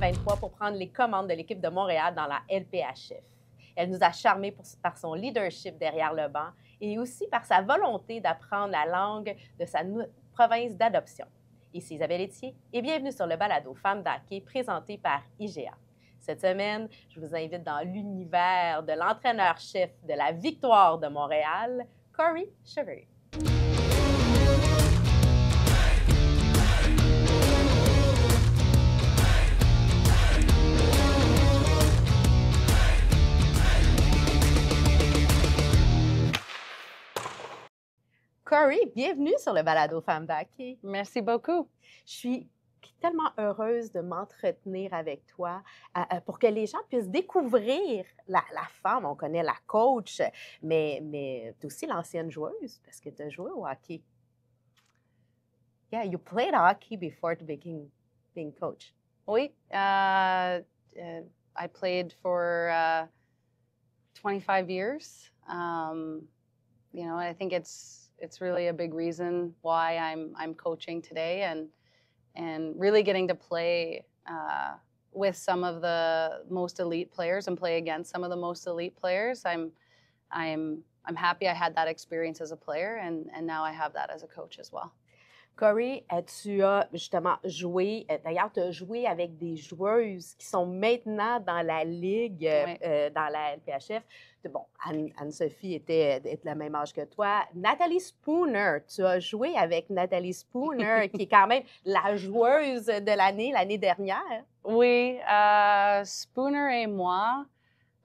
2023 pour prendre les commandes de l'équipe de Montréal dans la LPHF. Elle nous a charmés par son leadership derrière le banc et aussi par sa volonté d'apprendre la langue de sa province d'adoption. Ici Isabelle Etier et bienvenue sur le balado Femme d'hockey présenté par IGA. Cette semaine, je vous invite dans l'univers de l'entraîneur-chef de la Victoire de Montréal, Kori Cheverie. Kori, bienvenue sur le balado Femme d'hockey. Merci beaucoup. Je suis tellement heureuse de m'entretenir avec toi pour que les gens puissent découvrir la femme. On connaît la coach, mais tu es aussi l'ancienne joueuse parce que tu as joué au hockey. Yeah, you played hockey before being coach. Oui, I played for 25 years. You know, I think it's really a big reason why I'm coaching today and really getting to play with some of the most elite players and play against some of the most elite players. I'm happy I had that experience as a player and now I have that as a coach as well. Kori, tu as justement joué, d'ailleurs, tu as joué avec des joueuses qui sont maintenant dans la Ligue, Oui. dans la LPHF. Bon, Anne-Sophie était de la même âge que toi. Natalie Spooner, tu as joué avec Natalie Spooner, qui est quand même la joueuse de l'année dernière. Oui, Spooner et moi,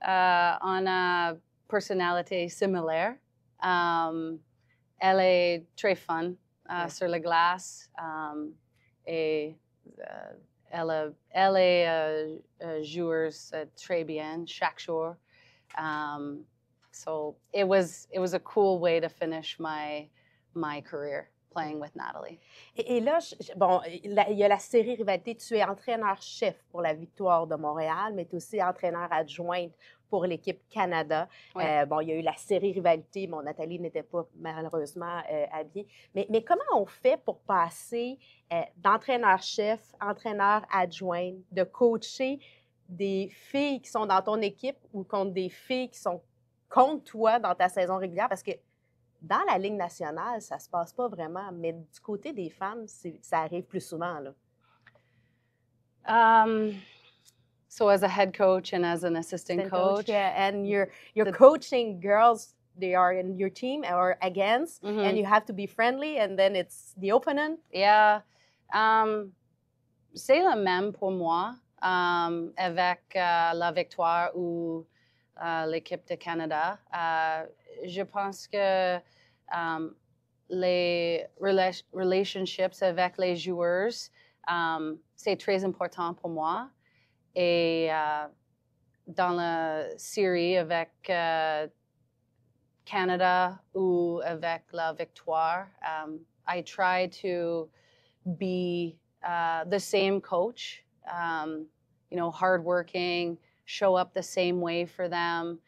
on a personnalité similaire. Elle est très fun. Sur la glace et elle est joueuse très bien chaque jour. So it was a cool way to finish my career playing with Natalie. Et là, bon, il y a la série rivalité. Tu es entraîneur-chef pour la Victoire de Montréal, mais tu es aussi entraîneur adjointe pour l'équipe Canada. Oui. Bon, il y a eu la série rivalité. Bon, Nathalie n'était pas malheureusement habillée. Mais comment on fait pour passer d'entraîneur-chef, entraîneur adjoint, de coacher des filles qui sont dans ton équipe ou contre des filles qui sont contre toi dans ta saison régulière? Parce que dans la Ligue nationale, ça ne se passe pas vraiment, mais du côté des femmes, ça arrive plus souvent, là. So as a head coach and as an assistant coach. Yeah, and you're coaching girls, they are in your team or against, and you have to be friendly, and then it's the opponent. Yeah. C'est le même pour moi avec la Victoire ou l'équipe de Canada. Je pense que les relationships avec les joueurs, c'est très important pour moi. Et dans la série avec Canada ou avec la Victoire, I try to be the same coach, you know, hardworking, show up the same way for them.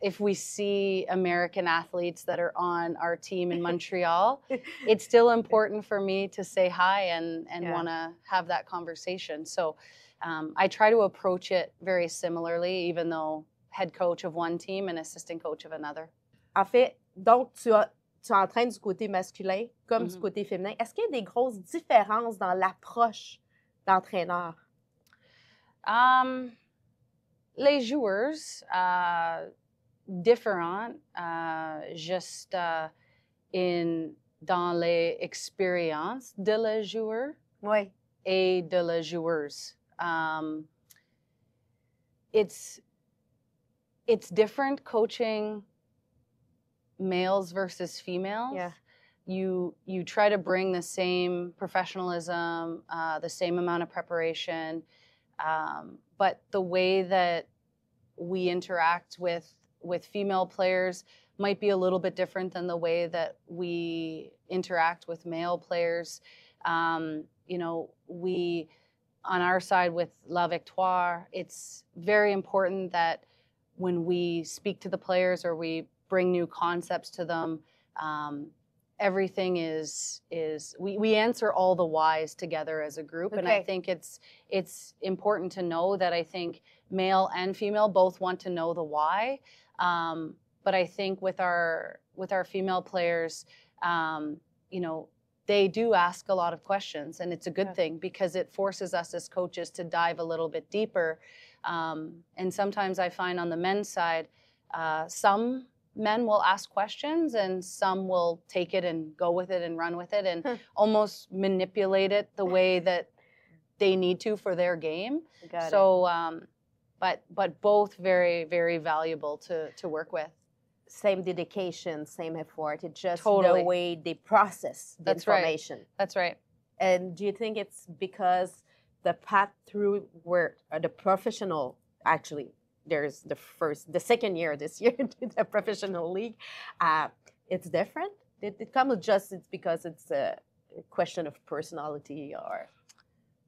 If we see American athletes that are on our team in Montreal, it's still important for me to say hi and want to have that conversation. So I try to approach it very similarly, even though head coach of one team and assistant coach of another. En fait, donc, tu entraînes du côté masculin comme du côté féminin. Est-ce qu'il y a des grosses différences dans l'approche d'entraîneur? Les joueurs, différents, juste dans les expériences de les joueurs et de les joueuses. It's different coaching males versus females. Yeah. You try to bring the same professionalism, the same amount of preparation, but the way that we interact with female players might be a little bit different than the way that we interact with male players. You know, on our side with La Victoire, it's very important that when we speak to the players or we bring new concepts to them, everything is we answer all the whys together as a group. And I think it's important to know that I think male and female both want to know the why. But I think with our female players, you know, they do ask a lot of questions, and it's a good thing because it forces us as coaches to dive a little bit deeper. And sometimes I find on the men's side, some men will ask questions and some will take it and go with it and run with it and almost manipulate it the way that they need to for their game. But both very, very valuable to work with. Same dedication, same effort. It's just the way they process the information. Right. That's right. And do you think it's because the path through where the professional, actually, there's the second year this year to the professional league, it's different? It comes just, it's because it's a question of personality or?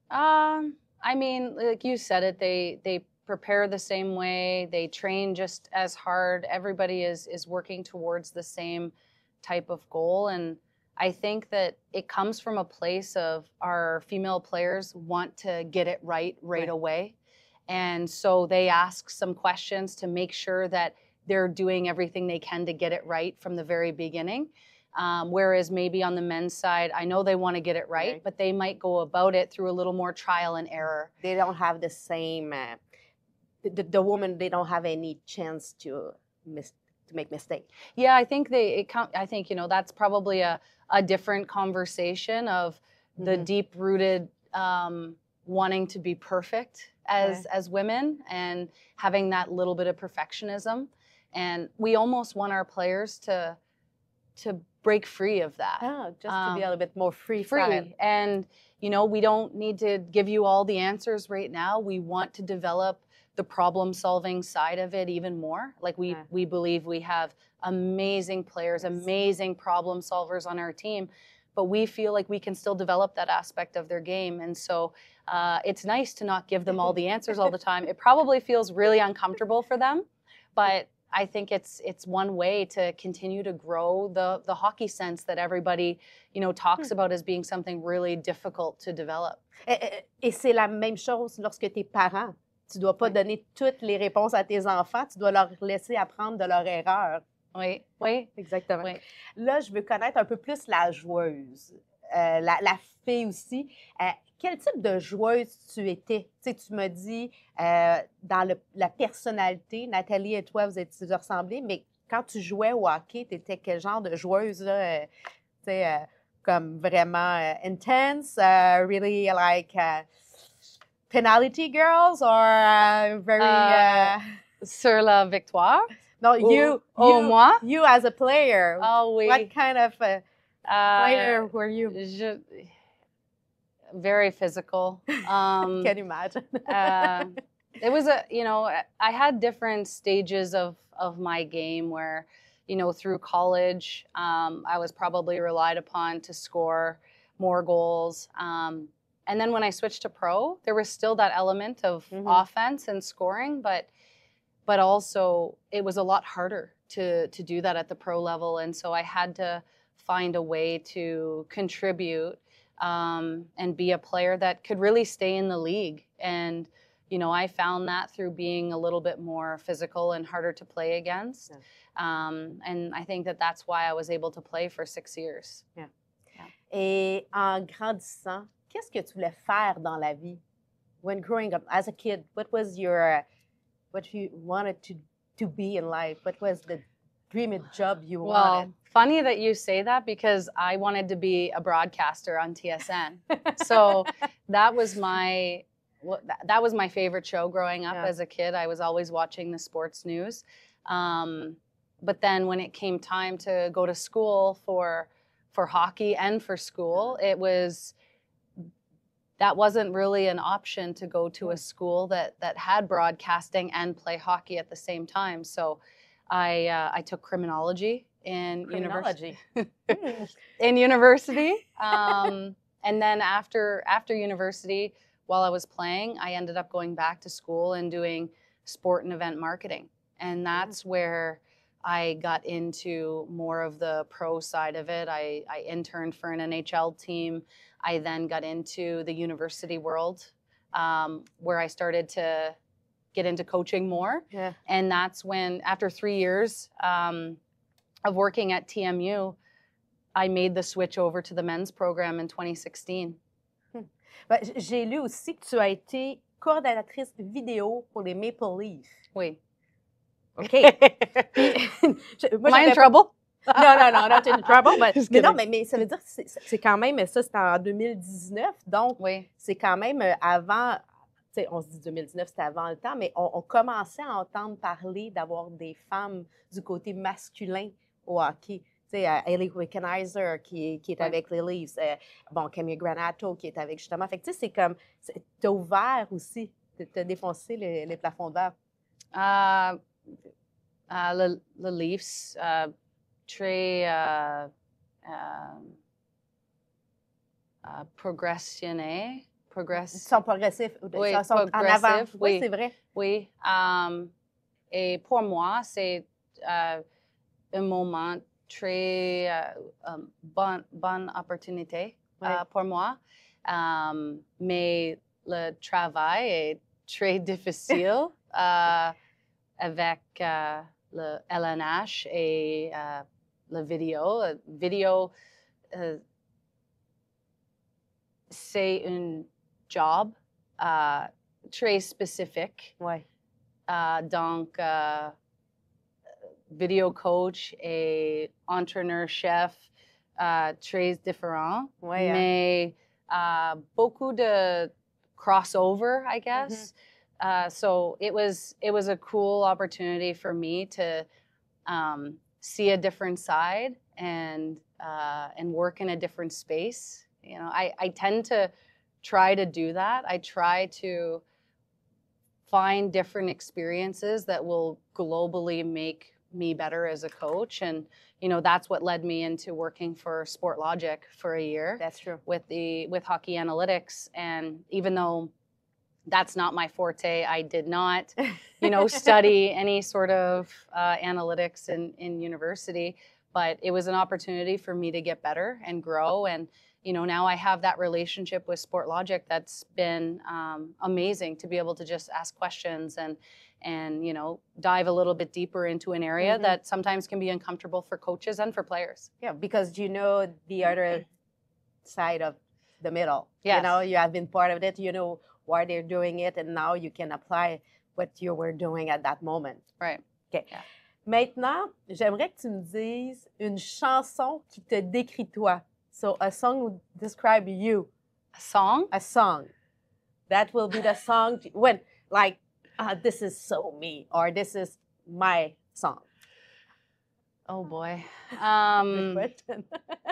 I mean, like you said it, they prepare the same way, they train just as hard. Everybody is working towards the same type of goal. And I think that it comes from a place of our female players want to get it right away. And so they ask some questions to make sure that they're doing everything they can to get it right from the very beginning. Whereas maybe on the men's side, I know they want to get it right, but they might go about it through a little more trial and error. They don't have the same, the woman, they don't have any chance to make mistakes. Yeah, I think I think, you know, that's probably a different conversation of the deep-rooted wanting to be perfect as women and having that little bit of perfectionism. And we almost want our players to break free of that. Oh, just to be a little bit more free. And, you know, we don't need to give you all the answers right now. We want to develop the problem-solving side of it even more. Like we believe we have amazing players, amazing problem solvers on our team, but we feel like we can still develop that aspect of their game. And so it's nice to not give them all the answers all the time. It probably feels really uncomfortable for them, but I think it's one way to continue to grow the hockey sense that everybody, you know, talks about as being something really difficult to develop. Et c'est la même chose lorsque t'es parent. Tu dois pas donner toutes les réponses à tes enfants, tu dois leur laisser apprendre de leurs erreurs. Oui, exactement. Oui. Là, je veux connaître un peu plus la joueuse, la fille aussi. Quel type de joueuse tu étais? Tu sais, tu m'as dit, dans la personnalité, Nathalie et toi, vous ressemblez, mais quand tu jouais au hockey, tu étais quel genre de joueuse, là? Tu sais, comme vraiment intense, really like penalty girls, or very... Sur la victoire? No, moi? You as a player. Oh, oui. What kind of player were you? Very physical. Can you imagine? It was you know, I had different stages of my game where, you know, through college, I was probably relied upon to score more goals. And then when I switched to pro, there was still that element of offense and scoring, but also it was a lot harder to do that at the pro level. And so I had to find a way to contribute and be a player that could really stay in the league. And, you know, I found that through being a little bit more physical and harder to play against. Yeah. And I think that that's why I was able to play for 6 years. Yeah. Et en grandissant, qu'est-ce que tu voulais faire dans la vie? When growing up, as a kid, what you wanted to be in life? What was the dream job you wanted? Funny that you say that because I wanted to be a broadcaster on TSN. So that was my favorite show growing up as a kid. I was always watching the sports news. But then when it came time to go to school for hockey and for school, that wasn't really an option to go to a school that had broadcasting and play hockey at the same time. So I took criminology in university. And then after university, while I was playing, I ended up going back to school and doing sport and event marketing. And that's where I got into more of the pro side of it. I interned for an NHL team. I then got into the university world, where I started to get into coaching more. Yeah. And that's when, after 3 years of working at TMU, I made the switch over to the men's program in 2016. J'ai lu aussi que tu as été coordonnatrice vidéo pour les Maple Leafs. Oui. OK. Am I in trouble? Non, not in trouble. Mais non, kidding. mais ça veut dire que c'est quand même, ça, c'était en 2019. Donc, Oui. c'est quand même avant, tu sais, on se dit 2019, c'était avant le temps, mais on commençait à entendre parler d'avoir des femmes du côté masculin au hockey. Tu sais, Ellie Wickenheiser qui est avec les Leafs. Bon, Camille Granato qui est avec justement. Fait que, tu sais, c'est comme, t'as ouvert aussi, t'as défoncé les plafonds de verre. Le Leafs, très progressionné. Ils sont progressifs. Oui, Ils sont en avant. Oui, c'est vrai. Oui. Et pour moi, c'est un moment très bonne opportunité pour moi. Mais le travail est très difficile avec le LNH et la vidéo. Vidéo, c'est un job très spécifique. Ouais. Donc, vidéo coach et entraîneur-chef, très différents. Ouais, mais beaucoup de crossover, I guess. So it was a cool opportunity for me to see a different side and work in a different space. You know, I tend to try to do that. I try to find different experiences that will globally make me better as a coach. And, you know, that's what led me into working for SportLogic for a year. That's true. With hockey analytics. And even though that's not my forte, I did not, you know, study any sort of analytics in university, but it was an opportunity for me to get better and grow. And, you know, now I have that relationship with SportLogic that's been amazing to be able to just ask questions and, you know, dive a little bit deeper into an area that sometimes can be uncomfortable for coaches and for players. Yeah, because you know the other side of the middle. Yes. You know, you have been part of it, you know why they're doing it, and now you can apply what you were doing at that moment. Right. OK. Yeah. Maintenant, j'aimerais que tu me dises une chanson qui te décrit toi. So a song would describe you. A song? A song. That will be the song when, like, this is so me, or this is my song. Oh boy. Good question.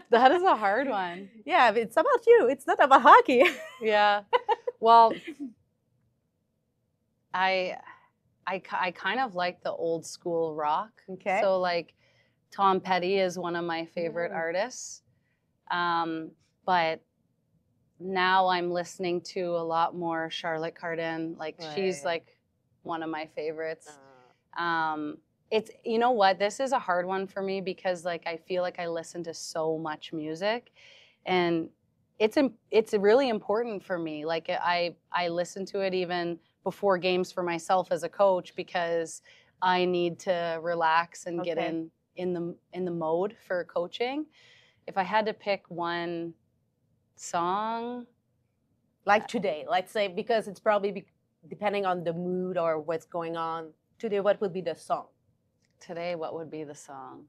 That is a hard one. Yeah, it's about you. It's not about hockey. Yeah. Well, I kind of like the old school rock. Okay. So like Tom Petty is one of my favorite artists. But now I'm listening to a lot more Charlotte Cardin. Like she's like one of my favorites. It's, you know what, this is a hard one for me because like I feel like I listen to so much music and it's really important for me. Like I listen to it even before games for myself as a coach because I need to relax and get in the mode for coaching. If I had to pick one song, like today, let's say, because it's probably depending on the mood or what's going on today, what would be the song? Today, what would be the song?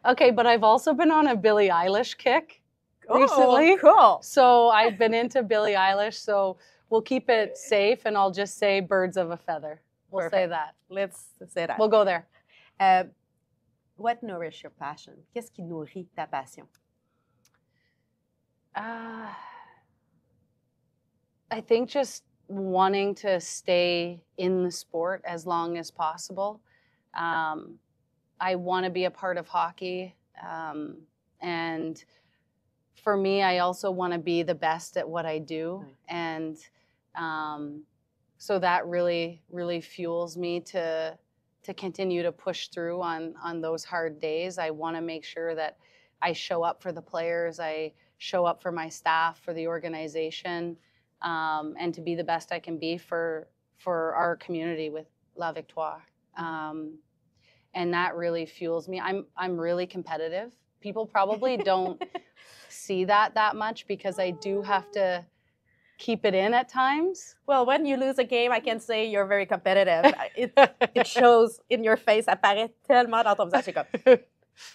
Okay, but I've also been on a Billie Eilish kick recently. Cool. So I've been into Billie Eilish, so we'll keep it safe and I'll just say Birds of a Feather. We'll say that. Let's say that. We'll go there. What nourishes your passion? Qu'est-ce qui nourrit ta passion? I think just wanting to stay in the sport as long as possible. I want to be a part of hockey. And for me, I also want to be the best at what I do. Right. And so that really, really fuels me to continue to push through on those hard days. I want to make sure that I show up for the players, I show up for my staff, for the organization, and to be the best I can be for our community with La Victoire. And that really fuels me. I'm really competitive. People probably don't see that much because I do have to keep it in at times. Well, when you lose a game, I can say you're very competitive. It shows in your face. Ça paraît tellement dans ton visage. C'est comme,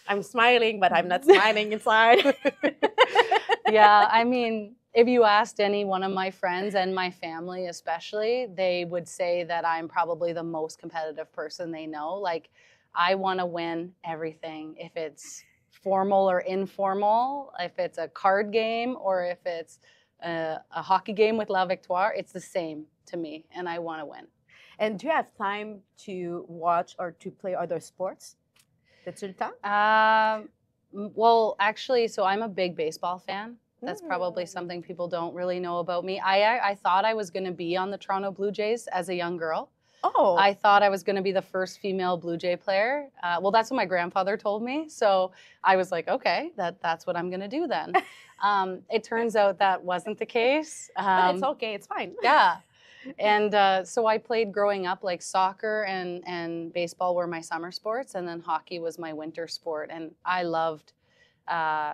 I'm smiling, but I'm not smiling inside. Yeah, I mean, if you asked any one of my friends and my family especially, they would say that I'm probably the most competitive person they know. Like, I want to win everything. If it's formal or informal, if it's a card game or if it's a hockey game with La Victoire, it's the same to me, and I want to win. And do you have time to watch or to play other sports? As-tu le temps? Well, actually, so I'm a big baseball fan. That's probably something people don't really know about me. I thought I was going to be on the Toronto Blue Jays as a young girl. Oh. I thought I was going to be the first female Blue Jay player. Well, that's what my grandfather told me. So I was like, okay, that's what I'm going to do then. It turns out that wasn't the case. But it's okay. It's fine. Yeah. And so I played growing up, like soccer and baseball were my summer sports, and then hockey was my winter sport. And I loved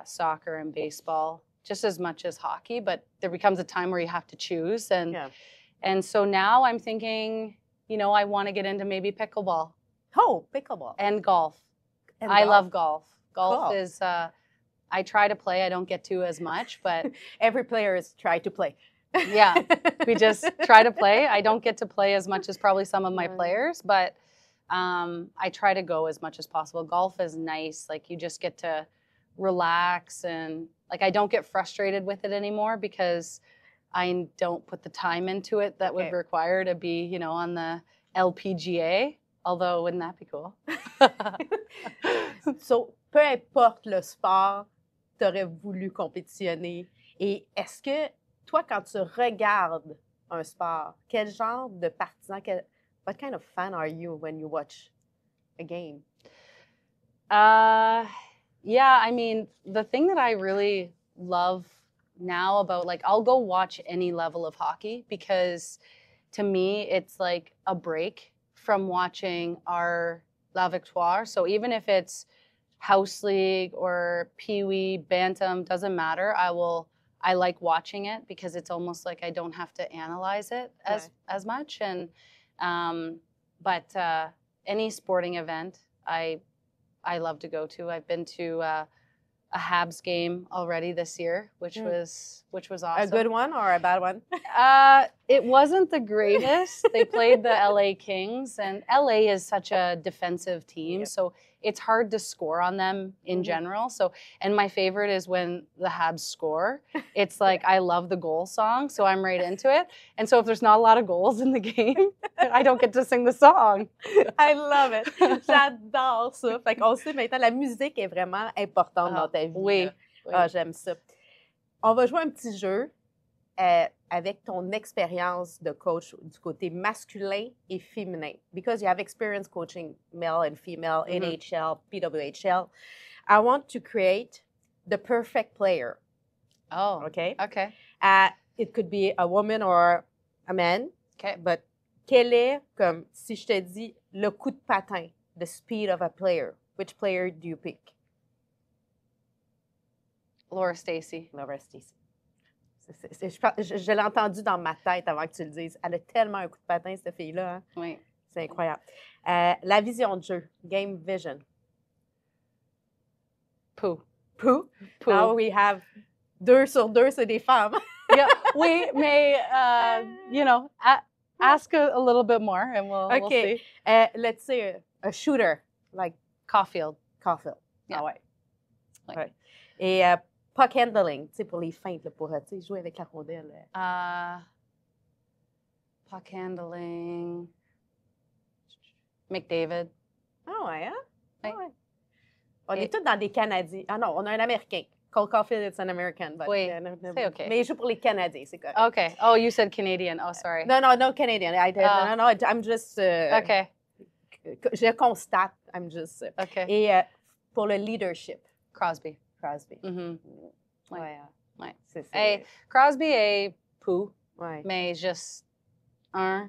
soccer and baseball just as much as hockey, but there becomes a time where you have to choose. And so now I'm thinking, you know, I want to get into maybe pickleball. Oh, pickleball. And golf. I love golf. Golf is, I try to play. I don't get to as much, but. Every player is trying to play. Yeah, we just try to play. I don't get to play as much as probably some of my players, but I try to go as much as possible. Golf is nice. Like, you just get to relax, and like, I don't get frustrated with it anymore because I don't put the time into it that would require to be, you know, on the LPGA. Although, wouldn't that be cool? So, peu importe le sport, tu aurais voulu compétitionner. Et est-ce que toi, quand tu regardes un sport, quel genre de partisan, what kind of fan are you when you watch a game? Yeah, I mean, the thing that I really love now about, like, I'll go watch any level of hockey because to me, it's like a break from watching our La Victoire. So even if it's house league or pee-wee, bantam, doesn't matter. I like watching it because it's almost like I don't have to analyze it as much. And but any sporting event I love to go to. I've been to a Habs game already this year, which was awesome. A good one or a bad one? It wasn't the greatest. They played the LA Kings, and LA is such a defensive team, so it's hard to score on them in general. So, and my favorite is when the Habs score. It's like, I love the goal song, so I'm right into it. And so if there's not a lot of goals in the game, I don't get to sing the song. I love it. J'adore ça. Fait qu'on sait maintenant, la musique est vraiment importante dans ta vie. Oui. Ah, j'aime ça. On va jouer un petit jeu avec ton expérience de coach du côté masculin et féminin. Because you have experience coaching male and female, NHL, PWHL. I want to create the perfect player. Oh, okay. Okay. It could be a woman or a man. Okay. But quel est, comme si je te dis, le coup de patin, the speed of a player? Which player do you pick? Laura Stacey. Laura Stacey. Je l'ai entendu dans ma tête avant que tu le dises. Elle a tellement un coup de patin, cette fille-là. Hein? Oui. C'est incroyable. La vision de jeu, game vision. Poo. Poo? Now we have 2 sur 2, c'est des femmes. Yeah, we may, you know, ask a little bit more and we'll see. Let's say a shooter, like Caulfield. Caulfield. Yeah. Ah ouais. Ouais. Et puck handling, tu sais, pour les feintes, là, pour jouer avec la rondelle. Puck handling. McDavid. Ah ouais, hein? Oui. Ah ouais. On est tous dans des Canadiens. Ah non, on a un Américain. Cole Caulfield, it's an American. But, Oui, c'est OK. Mais il joue pour les Canadiens, c'est correct. OK. Oh, you said Canadian. Oh, sorry. No, Canadian. No, I'm just... OK. Je constate, I'm just... OK. Et pour le leadership. Crosby. Mm-hmm. Ouais. Ouais. C'est Crosby est pou, ouais. mais juste un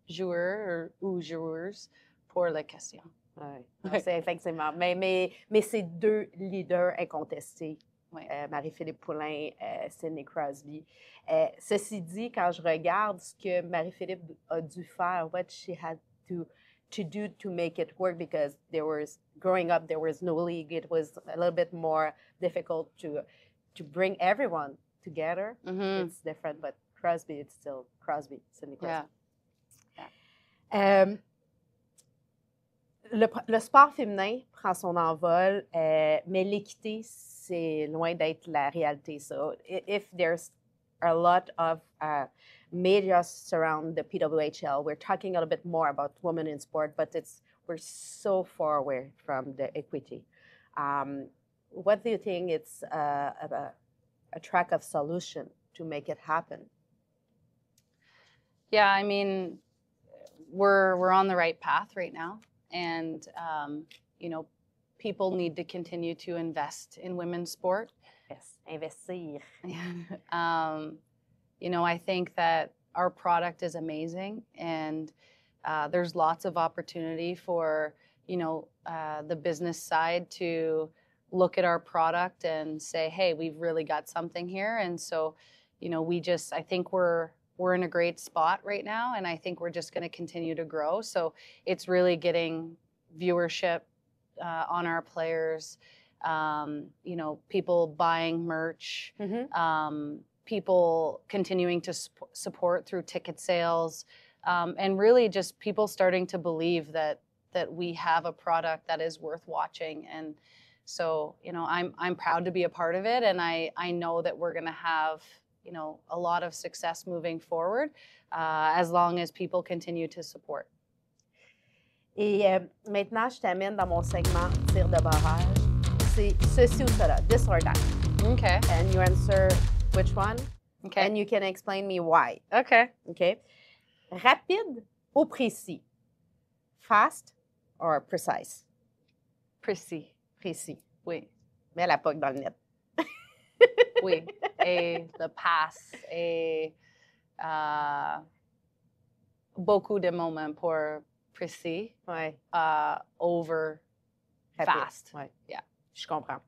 joueur ou joueuse pour la question. Ouais. C'est effectivement. Mais c'est deux leaders incontestés. Ouais. Marie-Philippe Poulin, Sidney Crosby. Ceci dit, quand je regarde ce que Marie-Philippe a dû faire, what she had to do to make it work, because growing up, there was no league. It was a little bit more difficult to bring everyone together. Mm-hmm. It's different, but Crosby, it's still Crosby, Sidney Crosby. Yeah. Le sport féminin prend son envol, mais l'équité, c'est loin d'être la réalité. So if there's a lot of media surround the PWHL, we're talking a little bit more about women in sport, but we're so far away from the equity. What do you think it's a track of solution to make it happen? Yeah, I mean, we're on the right path right now. And, you know, people need to continue to invest in women's sport. Yes, investir. You know, I think that our product is amazing, and there's lots of opportunity for, you know, the business side to look at our product and say, hey, we've really got something here. And so, you know, I think we're in a great spot right now, and I think we're just going to continue to grow. So it's really getting viewership on our players, you know, people buying merch, Mm-hmm. People continuing to support through ticket sales, and really just people starting to believe that we have a product that is worth watching. And so, you know, I'm proud to be a part of it, and I know that we're going to have, you know, a lot of success moving forward, as long as people continue to support. Et maintenant, je t'amène dans mon segment tir de barrage. C'est ceci ou cela, this or that. Okay. And you answer which one. Okay. And you can explain me why. Okay. Okay. Rapide ou précis? Fast or precise? Précis. Précis. Oui. Mets la poque dans le net. Oui. Et le pass et beaucoup de moments pour précis, Ouais. over Rapide. fast. Ouais. Yeah. Je comprends.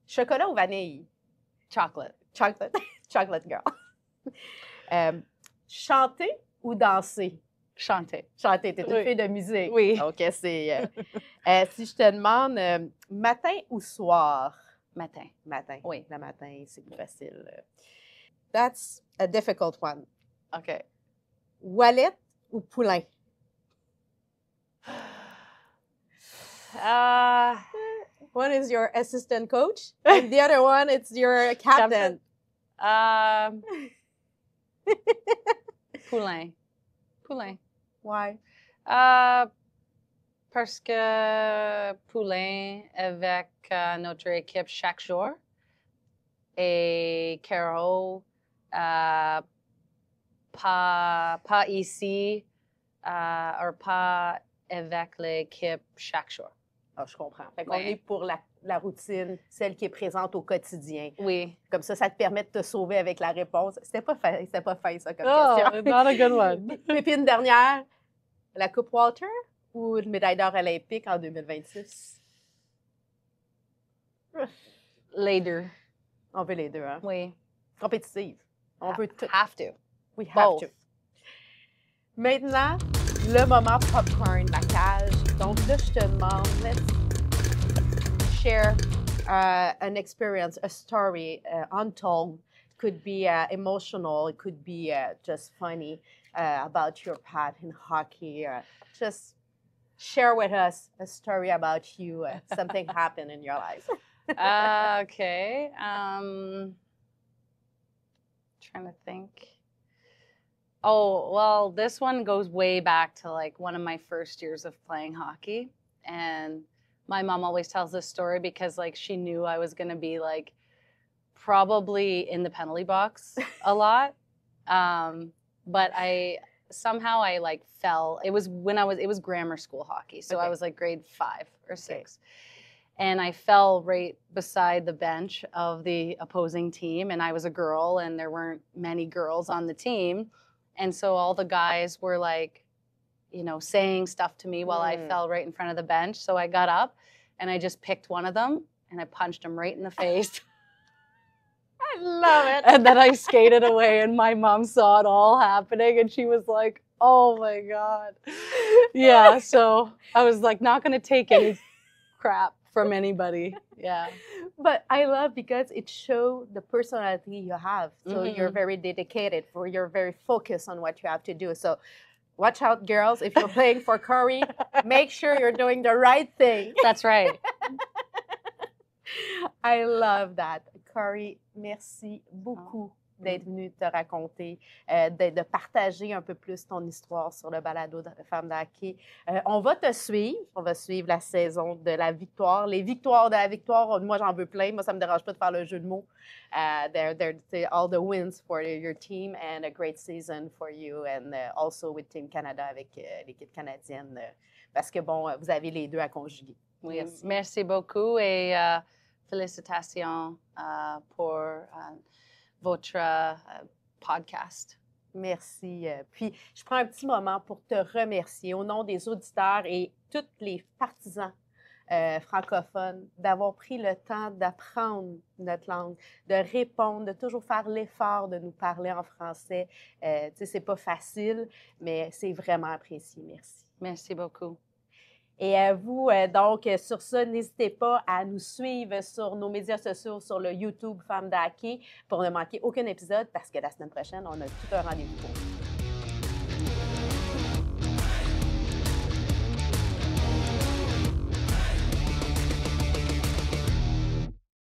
Chocolat ou vanille? Chocolate. Chocolate. Chocolate girl. Chanter ou danser? Chanter. Chanter, t'es une Oui. fille de musique. Oui. OK, c'est... si je te demande matin ou soir? Matin. Matin. Oui. Le matin, c'est plus facile. That's a difficult one. OK. Wallet ou poulain? One is your assistant coach, and the other one, it's your captain. Poulain. Poulain. Why? Parce que Poulain avec notre équipe chaque jour, et Caro pas ici ou pas avec l'équipe chaque jour. Ah, je comprends. Fait qu'on Ouais. est pour la routine, celle qui est présente au quotidien. Oui. Comme ça te permet de te sauver avec la réponse. C'était pas fin ça comme Oh, question. not a good one. Puis une dernière, la Coupe Walter ou une médaille d'or olympique en 2026? Les deux. On veut les deux, hein? Oui. Compétitive. On veut tout. Have to. We have Both. to. Maintenant, le moment popcorn, la cage. Donc là, je te demande, let's share an experience, a story, untold. Could be emotional, it could be just funny about your path in hockey. Just share with us a story about you, something happened in your life. Okay. Trying to think. Oh, well, this one goes way back to like one of my first years of playing hockey. And my mom always tells this story because like she knew I was going to be like probably in the penalty box a lot. But somehow I like fell. It was grammar school hockey. So I was like grade 5 or 6. And I fell right beside the bench of the opposing team. And I was a girl and there weren't many girls on the team. And so all the guys were like, you know, saying stuff to me while I fell right in front of the bench. So I got up and I just picked one of them and I punched him right in the face. I love it. And then I skated away and my mom saw it all happening and she was like, oh my God. Yeah, so I was like not going to take any crap from anybody. Yeah. But I love because it shows the personality you have. So you're very dedicated, you're very focused on what you have to do. So watch out, girls. If you're playing for Kori, make sure you're doing the right thing. That's right. I love that. Kori, merci beaucoup d'être venue te raconter, de partager un peu plus ton histoire sur le balado de Femme de hockey. On va te suivre. On va suivre la saison de la victoire. Les victoires de la victoire, moi, j'en veux plein. Moi, ça ne me dérange pas de faire le jeu de mots. They're all the wins for your team and a great season for you and also with Team Canada avec l'équipe canadienne parce que, bon, vous avez les deux à conjuguer. Oui, merci beaucoup et félicitations pour votre podcast. Merci. Puis, je prends un petit moment pour te remercier au nom des auditeurs et tous les partisans francophones d'avoir pris le temps d'apprendre notre langue, de répondre, de toujours faire l'effort de nous parler en français. Tu sais, c'est pas facile, mais c'est vraiment apprécié. Merci. Merci beaucoup. Et vous, donc, sur ça, n'hésitez pas à nous suivre sur nos médias sociaux, sur le YouTube Femme de hockey, pour ne manquer aucun épisode, parce que la semaine prochaine, on a tout un rendez-vous pour vous.